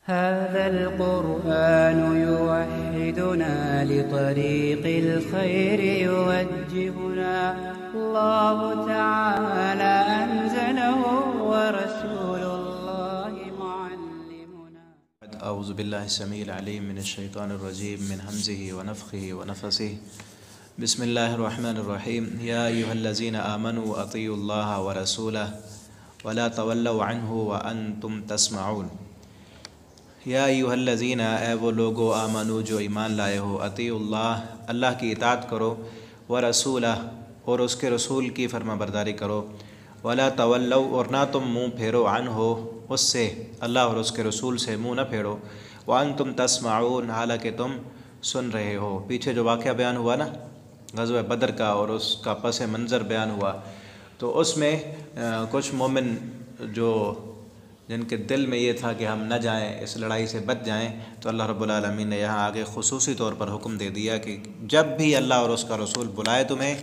هذا القرآن يوحدنا لطريق الخير يوجهنا الله تعالى أنزله ورسول الله معلمنا. أعوذ بالله السميع العليم من الشيطان الرجيم من همزه ونفخه ونفثه. بسم الله الرحمن الرحيم. يا أيها الذين آمنوا أطيعوا الله ورسوله ولا تولوا عنه وأنتم تسمعون. یا ایھا الذین، اے وہ لوگو آمنو جو ایمان لائے ہو، اطیعوا اللہ، اللہ کی اطاعت کرو، ورسولہ اور اس کے رسول کی فرما برداری کرو، ولا تولوا اور نہ تم منہ پھیرو عنہ اس سے، اللہ اور اس کے رسول سے منہ نہ پھیرو، وانتم تسمعون حالانکہ تم سن رہے ہو۔ پیچھے جو واقعہ بیان ہوا نا غزوہ بدر کا اور اس کا پس منظر بیان ہوا، تو اس میں کچھ مومن جو جن کے دل میں یہ تھا کہ ہم نہ جائیں، اس لڑائی سے بچ جائیں، تو اللہ رب العالمین نے یہاں آگے خصوصی طور پر حکم دے دیا کہ جب بھی اللہ اور اس کا رسول بلائے تمہیں،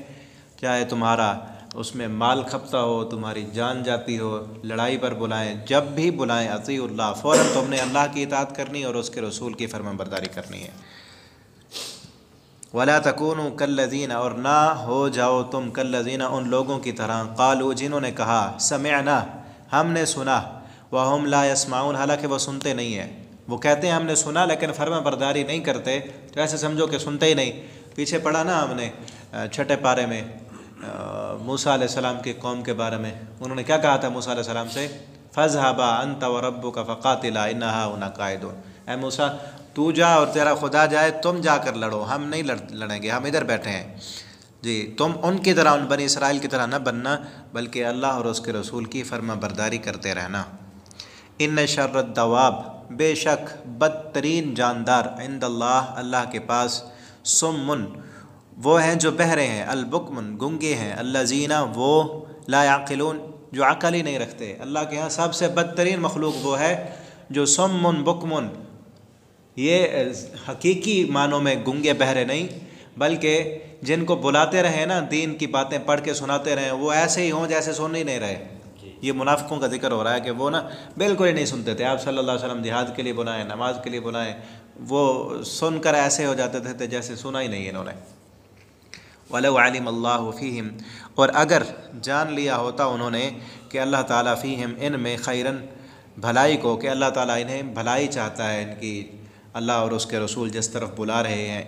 چاہے تمہارا اس میں مال کھپتا ہو، تمہاری جان جاتی ہو، لڑائی پر بلائیں، جب بھی بلائیں اطیعوا اللہ، فوراً تم نے اللہ کی اطاعت کرنی اور اس کے رسول کی فرما برداری کرنی ہے۔ ولا تکونوا کالذین، اور نہ ہو جاؤ تم کالذین، ان لوگوں کی طرح، قالوا جنہوں نے کہا، سمعنا ہم نے سنا، وہم لا یسمعون حالانکہ وہ سنتے نہیں ہیں۔ وہ کہتے ہیں ہم نے سنا لیکن فرما برداری نہیں کرتے، تو ایسے سمجھو کہ سنتے ہی نہیں۔ پیچھے پڑھا نا ہم نے چھٹے پارے میں موسیٰ علیہ السلام کی قوم کے بارے میں، انہوں نے کیا کہا تھا موسیٰ علیہ السلام سے؟ فاذهبا انت وربک فقاتلا انا هاہنا قاعدون، اے موسیٰ تو جا اور تیرا خدا جائے، تم جا کر لڑو، ہم نہیں لڑیں گے، ہم ادھر بیٹھے ہیں۔ جی، تم ان کی طرح، ان بنی اسرائیل کی طرح نہ بننا، بلکہ اللہ اور اس کے رسول کی فرما برداری کرتے رہنا۔ ان شر الدواب، بے شک بدترین جاندار، عند اللہ اللہ کے پاس، سمن وہ ہیں جو بہرے ہیں، البکمن گنگے ہیں، الذین وہ، لا یعقلون جو عقل ہی نہیں رکھتے۔ اللہ کے ہاں سب سے بدترین مخلوق وہ ہے جو سمن بکمن، یہ حقیقی معنوں میں گنگے بہرے نہیں، بلکہ جن کو بلاتے رہے نا، دین کی باتیں پڑھ کے سناتے رہے، وہ ایسے ہی ہوں جیسے سن ہی نہیں رہے۔ یہ منافقوں کا ذکر ہو رہا ہے کہ وہ نا بالکل ہی نہیں سنتے تھے، آپ صلی اللہ علیہ وسلم جہاد کے لیے بلائیں، نماز کے لیے بلائیں، وہ سن کر ایسے ہو جاتے تھے جیسے سنا ہی نہیں انہوں نے۔ وَلَوْ عَلِمَ اللَّهُ فِيهِمْ، اور اگر جان لیا ہوتا انہوں نے کہ اللہ تعالیٰ فیہم ان میں، خیرن بھلائی کو، کہ اللہ تعالیٰ انہیں بھلائی چاہتا ہے، ان کی اللہ اور اس کے رسول جس طرف بلا رہے ہیں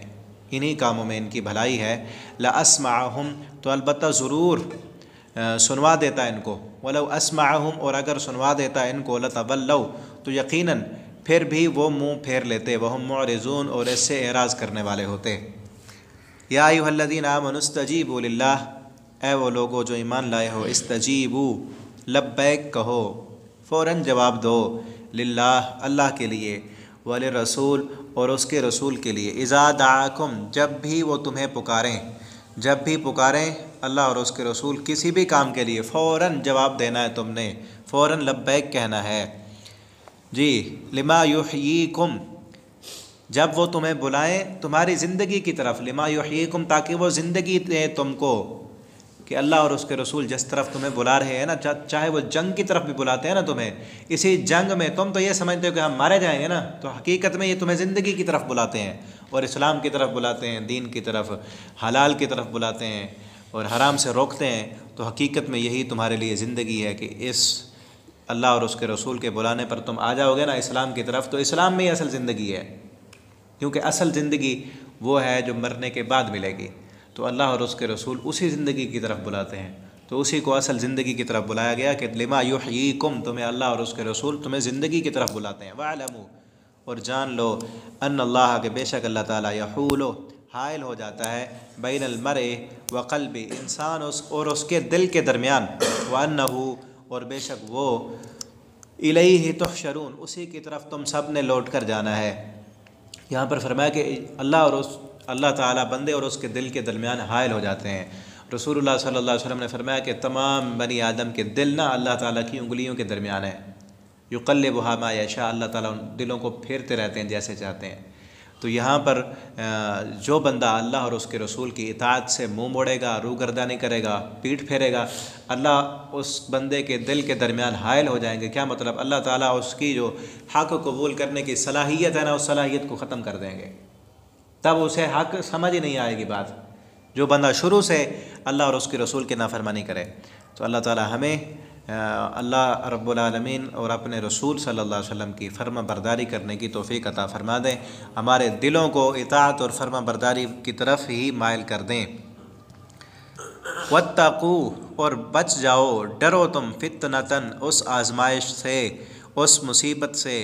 انہی کاموں میں ان کی بھلائی ہے، لَأَسْمَعَهُمْ تو البتہ ضرور سنوا دیتا ان کو، وَلَوْ أَسْمَعَهُمْ اور اگر سنوا دیتا ان کو، لَتَوَلَّوْا تو یقیناً پھر بھی وہ منہ پھیر لیتے، وَهُمْ مُعْرِضُونَ اور اس سے اعراض کرنے والے ہوتے۔ یا ایھا الذین آمنوا استجیبوا للہ، اے وہ لوگو جو ایمان لائے ہو، استجیبوا لبیک کہو، فوراً جواب دو، للہ اللہ کے لیے، وللرسول اور اس کے رسول کے لیے، اذا دعاکم جب بھی وہ تمہیں پکاریں، جب بھی پکاریں اللہ اور اس کے رسول کسی بھی کام کے لیے، فوراً جواب دینا ہے تم نے، فوراً لبیک کہنا ہے۔ جی، لما یحییکم جب وہ تمہیں بلائیں تمہاری زندگی کی طرف، لما یحییکم تاکہ وہ زندگی دیں تم کو، کہ اللہ اور اس کے رسول جس طرف تمہیں بلا رہے ہیں نا، چاہے وہ جنگ کی طرف بھی بلاتے ہیں نا تمہیں، اسی جنگ میں تم تو یہ سمجھتے ہو کہ ہم مارے جائیں گے نا، تو حقیقت میں یہ تمہیں زندگی کی طرف بلاتے ہیں، اور اسلام کی طرف بلاتے ہیں، دین کی طرف، حلال کی طرف بلاتے ہیں اور حرام سے روکتے ہیں، تو حقیقت میں یہی تمہارے لیے زندگی ہے کہ اس اللہ اور اس کے رسول کے بلانے پر تم آ جاؤ گے نا اسلام کی طرف، تو اسلام میں ہی اصل زندگی ہے، کیونکہ اصل زندگی وہ ہے جو مرنے کے بعد ملے گی، تو اللہ اور اس کے رسول اسی زندگی کی طرف بلاتے ہیں، تو اسی کو اصل زندگی کی طرف بلایا گیا کہ لما یحییکم تمہیں اللہ اور اس کے رسول تمہیں زندگی کی طرف بلاتے ہیں۔ وَاعْلَمُوا اور جان لو، ان اللہ کہ بے شک اللہ تعالیٰ، یحول حائل ہو جاتا ہے، بین المرء وقلب انسان اور اس کے دل کے درمیان، وَأَنَّهُ اور بے شک وہ، الیہ تحشرون اسی کی طرف تم سب نے لوٹ کر جانا ہے۔ یہاں پر فرمایا کہ اللہ تعالیٰ بندے اور اس کے دل کے درمیان حائل ہو جاتے ہیں۔ رسول اللہ صلی اللہ علیہ وسلم نے فرمایا کہ تمام بنی آدم کے دل نا اللہ تعالیٰ کی انگلیوں کے درمیان ہے، یقلبھا ما یشاء، اللہ تعالیٰ ان دلوں کو پھیرتے رہتے ہیں جیسے چاہتے ہیں۔ تو یہاں پر جو بندہ اللہ اور اس کے رسول کی اطاعت سے منہ موڑے گا، روگردانی کرے گا، پیٹھ پھیرے گا، اللہ اس بندے کے دل کے درمیان حائل ہو جائیں گے۔ کیا مطلب؟ اللہ تعالیٰ اس کی جو حق قبول کرنے کی صلاحیت ہے نا، اس صلاحیت کو ختم کر دیں گے، تب اسے حق سمجھ ہی نہیں آئے گی بات۔ جو بندہ شروع سے اللہ اور اس کے رسول کی نافرمانی کرے، تو اللہ تعالیٰ ہمیں اللہ رب العالمین اور اپنے رسول صلی اللہ علیہ وسلم کی فرما برداری کرنے کی توفیق عطا فرما دیں، ہمارے دلوں کو اطاعت اور فرما برداری کی طرف ہی مائل کر دیں۔ واتقوا، اور بچ جاؤ، ڈرو تم، فتنتاً، اس آزمائش سے، اس مصیبت سے،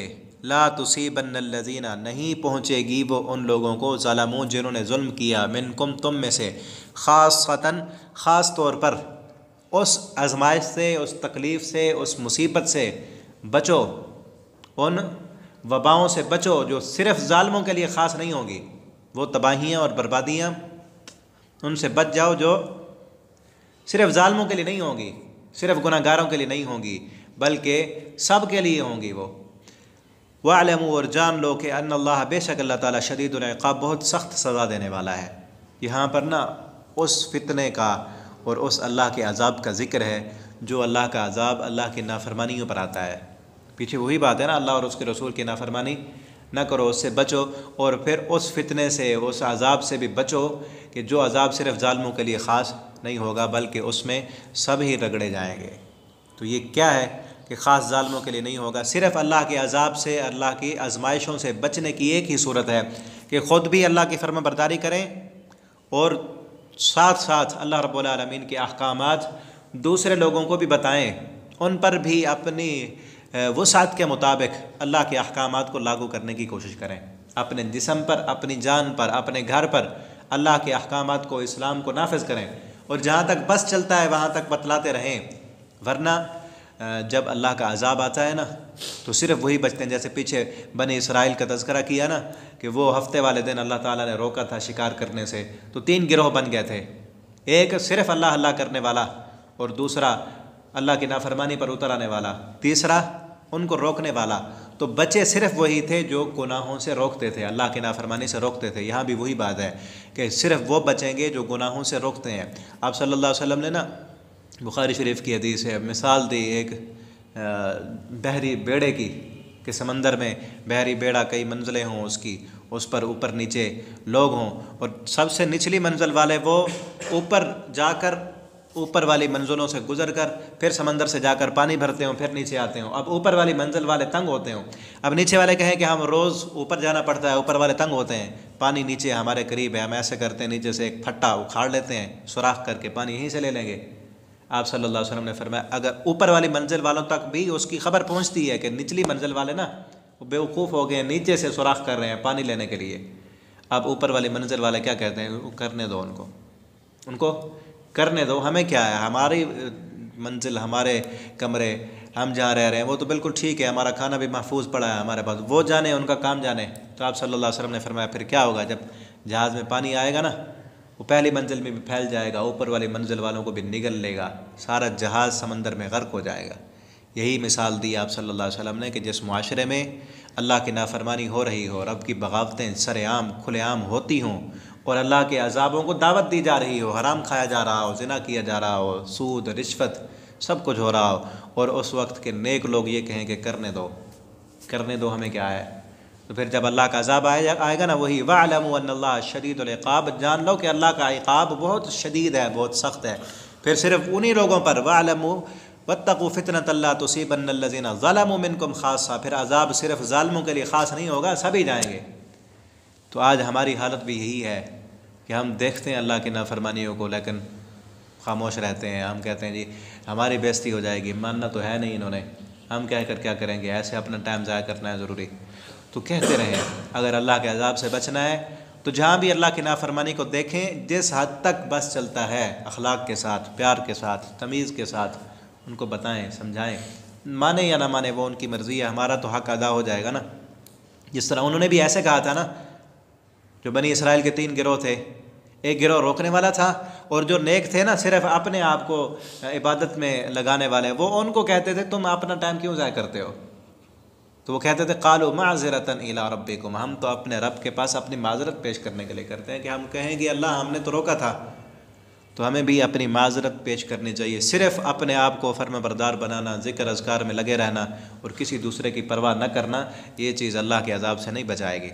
لا تصیبن الذین، نہیں پہنچے گی وہ ان لوگوں کو، ظلموا، جنہوں نے ظلم کیا، منکم، تم میں سے، خاصتاً، خاص طور پر، اس آزمائش سے، اس تکلیف سے، اس مصیبت سے بچو، ان وباؤں سے بچو جو صرف ظالموں کے لیے خاص نہیں ہوں گی، وہ تباہیاں اور بربادیاں، ان سے بچ جاؤ جو صرف ظالموں کے لیے نہیں ہوں گی، صرف گناہ گاروں کے لیے نہیں ہوں گی، بلکہ سب کے لیے ہوں گی وہ۔ وَاعْلَمُوا، اور جان لو کہ ان اللہ، بے شک اللہ تعالیٰ، شدید العقاب، بہت سخت سزا دینے والا ہے۔ یہاں پر نا اس فتنے کا اور اس اللہ کے عذاب کا ذکر ہے، جو اللہ کا عذاب اللہ کی نافرمانیوں پر آتا ہے۔ پیچھے وہی بات ہے نا، اللہ اور اس کے رسول کی نافرمانی نہ کرو، اس سے بچو، اور پھر اس فتنے سے، اس عذاب سے بھی بچو کہ جو عذاب صرف ظالموں کے لیے خاص نہیں ہوگا، بلکہ اس میں سب ہی رگڑے جائیں گے۔ تو یہ کیا ہے کہ خاص ظالموں کے لیے نہیں ہوگا؟ صرف اللہ کے عذاب سے، اللہ کی آزمائشوں سے بچنے کی ایک ہی صورت ہے کہ خود بھی اللہ کی فرما برداری کریں، اور ساتھ ساتھ اللہ رب العالمین کے احکامات دوسرے لوگوں کو بھی بتائیں، ان پر بھی اپنی وسعت کے مطابق اللہ کے احکامات کو لاگو کرنے کی کوشش کریں، اپنے جسم پر، اپنی جان پر، اپنے گھر پر اللہ کے احکامات کو، اسلام کو نافذ کریں، اور جہاں تک بس چلتا ہے وہاں تک بتلاتے رہیں، ورنہ جب اللہ کا عذاب آتا ہے نا تو صرف وہی بچتے ہیں۔ جیسے پیچھے بنی اسرائیل کا تذکرہ کیا نا کہ وہ ہفتے والے دن اللہ تعالیٰ نے روکا تھا شکار کرنے سے، تو 3 گروہ بن گئے تھے، ایک صرف اللہ اللہ کرنے والا، اور دوسرا اللہ کی نافرمانی پر اتر آنے والا، تیسرا ان کو روکنے والا۔ تو بچے صرف وہی تھے جو گناہوں سے روکتے تھے، اللہ کی نافرمانی سے روکتے تھے۔ یہاں بھی وہی بات ہے کہ صرف وہ بچیں گے جو گناہوں سے روکتے ہیں۔ آپ صلی اللہ علیہ وسلم نے نا بخاری شریف کی حدیث ہے، مثال دی ایک بحری بیڑے کی، کہ سمندر میں بحری بیڑا کئی منزلیں ہوں اس کی، اس پر اوپر نیچے لوگ ہوں، اور سب سے نچلی منزل والے وہ اوپر جا کر، اوپر والی منزلوں سے گزر کر پھر سمندر سے جا کر پانی بھرتے ہوں، پھر نیچے آتے ہوں۔ اب اوپر والی منزل والے تنگ ہوتے ہوں، اب نیچے والے کہیں کہ ہم روز اوپر جانا پڑتا ہے، اوپر والے تنگ ہوتے ہیں، پانی نیچے ہمارے قریب ہے، ہم ایسے کرتے ہیں نیچے سے ایک پھٹا اکھاڑ لیتے ہیں، سوراخ کر کے پانی یہیں سے لے لیں گے۔ آپ صلی اللہ علیہ وسلم نے فرمایا اگر اوپر والی منزل والوں تک بھی اس کی خبر پہنچتی ہے کہ نچلی منزل والے نا وہ بیوقوف ہو گئے ہیں، نیچے سے سوراخ کر رہے ہیں پانی لینے کے لیے، اب اوپر والی منزل والے کیا کہتے ہیں؟ کرنے دو ان کو کرنے دو، ہمیں کیا ہے، ہماری منزل، ہمارے کمرے، ہم جہاں رہ رہے ہیں وہ تو بالکل ٹھیک ہے، ہمارا کھانا بھی محفوظ پڑا ہے ہمارے پاس، وہ جانے، ان کا کام جانے۔ تو آپ صلی اللہ علیہ وسلم نے فرمایا پھر کیا ہوگا؟ جب جہاز میں پانی آئے گا نا، وہ پہلی منزل میں بھی پھیل جائے گا، اوپر والی منزل والوں کو بھی نگل لے گا، سارا جہاز سمندر میں غرق ہو جائے گا۔ یہی مثال دی آپ صلی اللہ علیہ وسلم نے کہ جس معاشرے میں اللہ کی نافرمانی ہو رہی ہو، رب کی بغاوتیں سر عام کھلے عام ہوتی ہوں، اور اللہ کے عذابوں کو دعوت دی جا رہی ہو، حرام کھایا جا رہا ہو، زنا کیا جا رہا ہو، سود، رشوت، سب کچھ ہو رہا ہو، اور اس وقت کے نیک لوگ یہ کہیں کہ کرنے دو ہمیں کیا ہے؟ تو پھر جب اللہ کا عذاب آئے گا نا، وہی وَاعْلَمُوا أَنَّ اللَّهَ شَدِيدُ الْعِقَابِ، جان لو کہ اللہ کا عقاب بہت شدید ہے، بہت سخت ہے۔ پھر صرف انہی لوگوں پر وَاعْلَمُوا وَاتَّقُوا فِتْنَةً لَا تُصِيبَنَّ الَّذِينَ ظَلَمُوا مِنكُمْ خَاصَّةً، پھر عذاب صرف ظالموں کے لیے خاص نہیں ہوگا، سبھی جائیں گے۔ تو آج ہماری حالت بھی یہی ہے کہ ہم دیکھتے ہیں اللہ کی نافرمانیوں کو لیکن خاموش رہتے ہیں، ہم کہتے ہیں جی ہماری بے عزتی ہو جائے گی، ماننا تو ہے نہیں انہوں نے، ہم کہہ کر کیا کریں گے، ایسے اپنا ٹائم ضائع کرنا ہے ضروری؟ تو کہتے رہیں اگر اللہ کے عذاب سے بچنا ہے تو جہاں بھی اللہ کی نافرمانی کو دیکھیں، جس حد تک بس چلتا ہے، اخلاق کے ساتھ، پیار کے ساتھ، تمیز کے ساتھ ان کو بتائیں، سمجھائیں، مانے یا نہ مانے وہ ان کی مرضی ہے، ہمارا تو حق ادا ہو جائے گا نا۔ جس طرح انہوں نے بھی ایسے کہا تھا نا، جو بنی اسرائیل کے 3 گروہ تھے، ایک گروہ روکنے والا تھا، اور جو نیک تھے نا صرف اپنے آپ کو عبادت میں لگانے والے، وہ ان کو کہتے تھے تم اپنا ٹائم کیوں ضائع کرتے ہو؟ تو وہ کہتے تھے قالوا معذرۃ الی ربکم، ہم تو اپنے رب کے پاس اپنی معذرت پیش کرنے کے لیے کرتے ہیں کہ ہم کہیں گے اللہ ہم نے تو روکا تھا، تو ہمیں بھی اپنی معذرت پیش کرنی چاہیے۔ صرف اپنے آپ کو فرما بردار بنانا، ذکر اذکار میں لگے رہنا اور کسی دوسرے کی پرواہ نہ کرنا، یہ چیز اللہ کے عذاب سے نہیں بچائے گی۔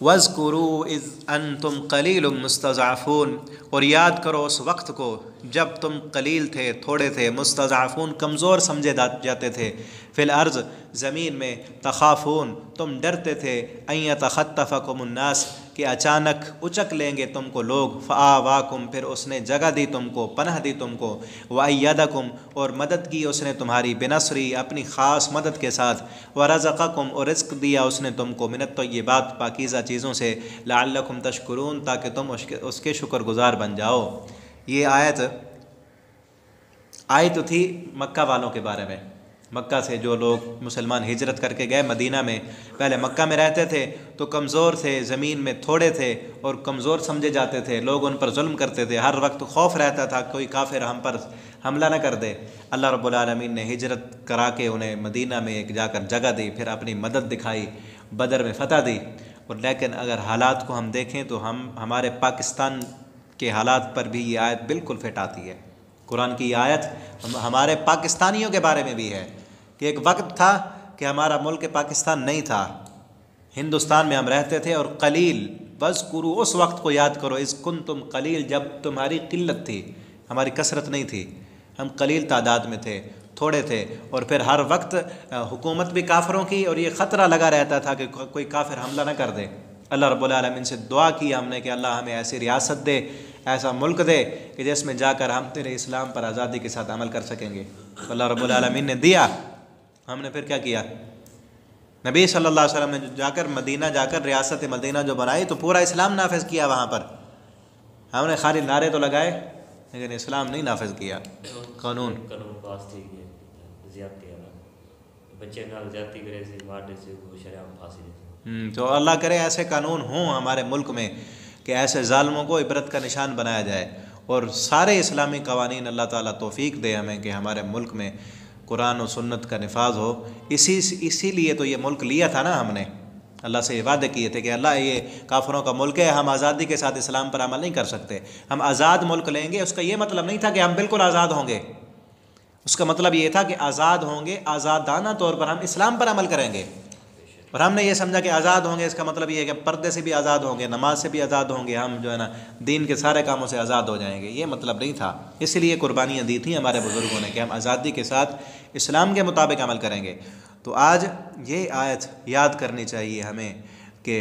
وَاذْكُرُوا إِذْ أَنْتُمْ قَلِيلٌ مُسْتَضْعَفُونَ، اور یاد کرو اس وقت کو جب تم قلیل تھے، تھوڑے تھے، مستضعفون کمزور سمجھے جاتے تھے، فی الارض زمین میں، تخافون تم ڈرتے تھے، ان یتخطفکم الناس کہ اچانک اچک لیں گے تم کو لوگ، فآواکم پھر اس نے جگہ دی تم کو، پناہ دی تم کو، وأیدکم اور مدد کی اس نے تمہاری، بنصری اپنی خاص مدد کے ساتھ، ورزقکم اور رزق دیا اس نے تم کو، من الطیبات پاکیزہ چیزوں سے، لعلکم تشکرون تاکہ تم اس کے شکر گزار بن جاؤ۔ یہ آیت تو تھی مکہ والوں کے بارے میں، مکہ سے جو لوگ مسلمان ہجرت کر کے گئے مدینہ میں، پہلے مکہ میں رہتے تھے تو کمزور تھے، زمین میں تھوڑے تھے اور کمزور سمجھے جاتے تھے، لوگ ان پر ظلم کرتے تھے، ہر وقت خوف رہتا تھا کوئی کافر ہم پر حملہ نہ کر دے۔ اللہ رب العالمین نے ہجرت کرا کے انہیں مدینہ میں ایک جا کر جگہ دی، پھر اپنی مدد دکھائی، بدر میں فتح دی۔ اور لیکن اگر حالات کو ہم دیکھیں تو ہمارے پاکستان کے حالات پر بھی یہ آیت بالکل فٹ آتی ہے۔ قرآن کی یہ آیت ہمارے پاکستانیوں کے بارے میں بھی ہے کہ ایک وقت تھا کہ ہمارا ملک پاکستان نہیں تھا، ہندوستان میں ہم رہتے تھے، اور قلیل وَاذْكُرُوا اس وقت کو یاد کرو، اذ کنتم قلیل جب تمہاری قلت تھی، ہماری کثرت نہیں تھی، ہم قلیل تعداد میں تھے، تھوڑے تھے، اور پھر ہر وقت حکومت بھی کافروں کی، اور یہ خطرہ لگا رہتا تھا کہ کوئی کافر حملہ نہ کر دے۔ اللہ رب العالمین سے دعا کی ہم نے کہ اللہ ہمیں ایسی ریاست دے، ایسا ملک دے کہ جس میں جا کر ہم تیرے اسلام پر آزادی کے ساتھ عمل کر سکیں گے۔ اللہ رب العالمین نے دیا، ہم نے پھر کیا کیا؟ نبی صلی اللہ علیہ وسلم نے جا کر مدینہ جا کر ریاست مدینہ جو بنائی تو پورا اسلام نافذ کیا وہاں پر۔ ہم نے خالی نعرے تو لگائے لیکن اسلام نہیں نافذ کیا۔ قانون پاس تھی زیادتی بچے نال زیادتی کرے سے مارنے سے شریعت پھانسی دے۔ تو اللہ کرے ایسے قانون ہوں ہمارے ملک میں کہ ایسے ظالموں کو عبرت کا نشان بنایا جائے، اور سارے اسلامی قوانین اللہ تعالیٰ توفیق دے ہمیں کہ ہمارے ملک میں قرآن و سنت کا نفاذ ہو۔ اسی لیے تو یہ ملک لیا تھا نا ہم نے، اللہ سے یہ وعدے کیے تھے کہ اللہ یہ کافروں کا ملک ہے، ہم آزادی کے ساتھ اسلام پر عمل نہیں کر سکتے، ہم آزاد ملک لیں گے۔ اس کا یہ مطلب نہیں تھا کہ ہم بالکل آزاد ہوں گے، اس کا مطلب یہ تھا کہ آزاد ہوں گے، آزادانہ طور پر ہم اسلام پر عمل کریں گے۔ اور ہم نے یہ سمجھا کہ آزاد ہوں گے اس کا مطلب یہ ہے کہ پردے سے بھی آزاد ہوں گے، نماز سے بھی آزاد ہوں گے، ہم جو ہے نا دین کے سارے کاموں سے آزاد ہو جائیں گے۔ یہ مطلب نہیں تھا، اس لیے قربانیاں دی تھیں ہمارے بزرگوں نے کہ ہم آزادی کے ساتھ اسلام کے مطابق عمل کریں گے۔ تو آج یہ آیت یاد کرنی چاہیے ہمیں کہ،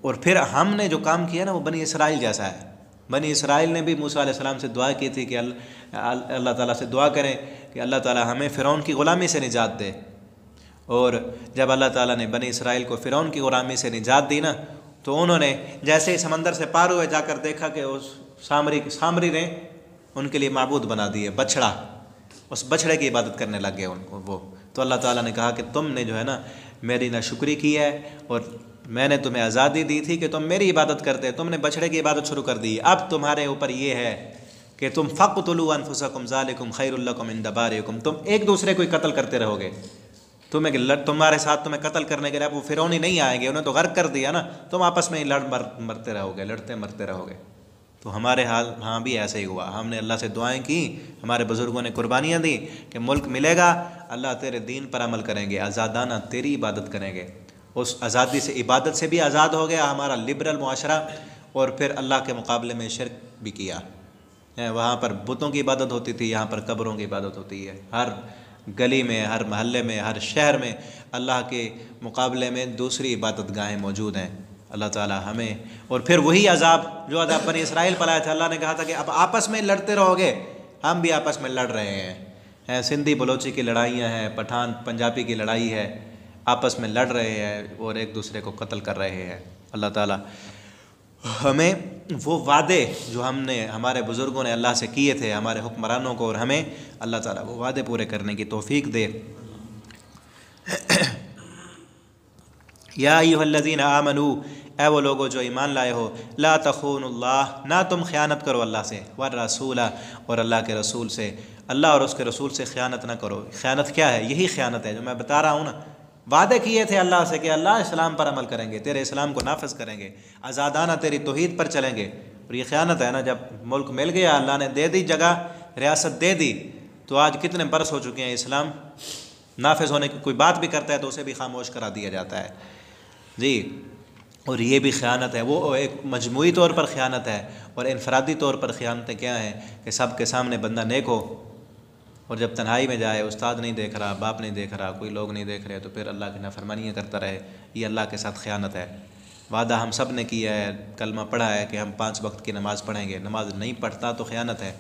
اور پھر ہم نے جو کام کیا نا وہ بنی اسرائیل جیسا ہے۔ بنی اسرائیل نے بھی موسیٰ علیہ السلام سے دعا کی تھی کہ اللہ تعالیٰ سے دعا کریں کہ اللہ تعالیٰ ہمیں فرعون کی غلامی سے نجات دے، اور جب اللہ تعالیٰ نے بنی اسرائیل کو فرعون کی غلامی سے نجات دی نا تو انہوں نے جیسے ہی سمندر سے پار ہوئے جا کر دیکھا کہ اس سامری نے ان کے لیے معبود بنا دیے بچھڑا، اس بچھڑے کی عبادت کرنے لگ گئے وہ۔ تو اللہ تعالیٰ نے کہا کہ تم نے جو ہے نا میری ناشکری کی ہے، اور میں نے تمہیں آزادی دی تھی کہ تم میری عبادت کرتے، تم نے بچھڑے کی عبادت شروع کر دی۔ اب تمہارے اوپر یہ ہے کہ تم فَقْتُلُوا أَنفُسَكُمْ ذَلِكُمْ خَيْرٌ لَكُمْ عِنْدَ بَارِئِكُمْ، تم ایک دوسرے کو قتل کرتے رہو گے، تمہارے ساتھ تمہیں قتل کرنے کے لیے اب وہ فرعونی نہیں آئیں گے، انہیں تو غرق کر دیا نا، تم آپس میں ہی مرتے رہو گے، لڑتے مرتے رہو گے۔ تو ہمارے حال ہاں بھی ایسے ہی ہوا، ہم نے اللہ سے دعائیں کی، ہمارے بزرگوں نے قربانیاں دی کہ ملک ملے گا، اللہ تیرے دین پر عمل کریں گے، آزادانہ تیری عبادت کریں گے۔ اس آزادی سے، عبادت سے بھی آزاد ہو گیا ہمارا لبرل معاشرہ، اور پھر اللہ کے مقابلے میں شرک بھی کیا۔ وہاں پر بتوں کی عبادت ہوتی تھی، یہاں پر قبروں کی عبادت ہوتی ہے۔ ہر گلی میں، ہر محلے میں، ہر شہر میں اللہ کے مقابلے میں دوسری عبادت گاہیں موجود ہیں۔ اللہ تعالیٰ ہمیں، اور پھر وہی عذاب جو عذاب بنی اسرائیل پر آیا تھا، اللہ نے کہا تھا کہ اب آپس میں لڑتے رہو گے، ہم بھی آپس میں لڑ رہے ہیں۔ سندھی بلوچی کی لڑائیاں ہیں، پٹھان پنجابی کی لڑائی ہے، آپس میں لڑ رہے ہیں اور ایک دوسرے کو قتل کر رہے ہیں۔ اللہ تعالیٰ ہمیں وہ وعدے جو ہم نے، ہمارے بزرگوں نے اللہ سے کیے تھے، ہمارے حکمرانوں کو، اور ہمیں اللہ تعالیٰ وہ وعدے پورے کرنے کی توفیق دے۔ یا ایھا الذین آمنوا، اے وہ لوگو جو ایمان لائے ہو، لا تخونوا اللہ، نہ تم خیانت کرو اللہ سے، والرسول، اور اللہ کے رسول سے، اللہ اور اس کے رسول سے خیانت نہ کرو۔ خیانت کیا ہے؟ یہی خیانت ہے جو میں بتا رہا ہوں نا، وعدے کیے تھے اللہ سے کہ اللہ اسلام پر عمل کریں گے، تیرے اسلام کو نافذ کریں گے، آزادانہ تیری توحید پر چلیں گے، اور یہ خیانت ہے نا۔ جب ملک مل گیا، اللہ نے دے دی جگہ، ریاست دے دی، تو آج کتنے برس ہو چکے ہیں اسلام نافذ ہونے کی، کوئی بات بھی کرتا ہے تو اسے بھی خاموش کرا دیا جاتا ہے جی۔ اور یہ بھی خیانت ہے، وہ ایک مجموعی طور پر خیانت ہے، اور انفرادی طور پر خیانتیں کیا ہیں کہ سب کے سامنے بندہ نیک ہو، اور جب تنہائی میں جائے، استاد نہیں دیکھ رہا، باپ نہیں دیکھ رہا، کوئی لوگ نہیں دیکھ رہے، تو پھر اللہ کی نافرمانیاں کرتا رہے، یہ اللہ کے ساتھ خیانت ہے۔ وعدہ ہم سب نے کیا ہے، کلمہ پڑھا ہے کہ ہم 5 وقت کی نماز پڑھیں گے، نماز نہیں پڑھتا تو خیانت ہے۔